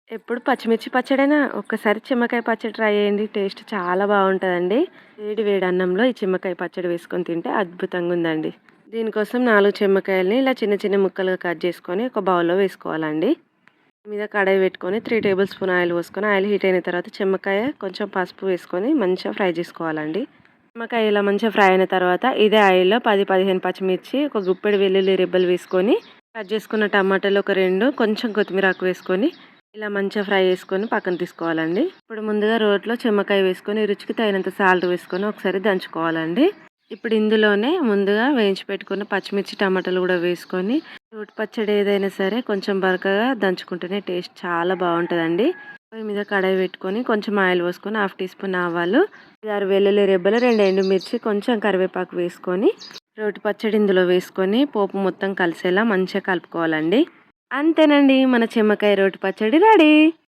ఎప్పుడు పచ్చిమిర్చి పచ్చడేనా? ఒక్కసారి చిమ్మకాయ పచ్చడి ట్రై చేయండి. టేస్ట్ చాలా బావుంటదండి. వేడి వేడి అన్నంలో ఈ చిమ్మకాయ పచ్చడి వేసుకొని తింటే అద్భుతంగుందండి. దీనికోసం 4 చిమ్మకాయలని ఇలా చిన్న చిన్న ముక్కలుగా కట్ చేసుకొని ఒక బౌల్‌లో వేసుకోవాలండి. మీద కడాయి పెట్టుకొని 3 టేబుల్ స్పూన్ ఆయిల్ పోసుకొని ఆయిల్ హీట్ అయిన తర్వాత చిమ్మకాయ కొంచెం పసుపు వేసుకొని మంచిగా ఫ్రై చేసుకోవాలండి. నిమ్మకాయ ఇలా మంచిగా ఫ్రై అయిన తర్వాత ఇదే ఆయిల్‌లో 10, 15 పచ్చిమిర్చి, ఒక గుప్పెడు వెల్లుల్లి రెబ్బలు వేసుకొని, కట్ చేసుకున్న టమాటాలు ఒక 2, కొంచెం కొత్తిమీర ఆకు వేసుకొని, ఇలా మంచిగా ఫ్రై చేసుకొని పక్కన తీసుకోవాలండి. ఇప్పుడు ముందుగా రోట్లో చెమ్మకాయ వేసుకొని, రుచికి తగినంత సాల్ట్ వేసుకొని ఒకసారి దంచుకోవాలండి. ఇప్పుడు ఇందులోనే ముందుగా వేయించి పెట్టుకున్న పచ్చిమిర్చి, టమాటాలు కూడా వేసుకొని, రోటి పచ్చడి ఏదైనా సరే కొంచెం బరకగా దంచుకుంటేనే టేస్ట్ చాలా బావుంటదండి. పొయ్యి మీద కడాయి పెట్టుకొని కొంచెం ఆయిల్ పోసుకొని 1/2 టీ స్పూన్ ఆవాలు, 5, 6 వెల్లుల్లి రెబ్బలు, 2 ఎండుమిర్చి, కొంచెం కరివేపాకు వేసుకొని రోటి పచ్చడి ఇందులో వేసుకొని పోపు మొత్తం కలిసేలా మంచిగా కలుపుకోవాలండి. అంతేనండి, మన చెమ్మకాయ రోటి పచ్చడి రెడీ.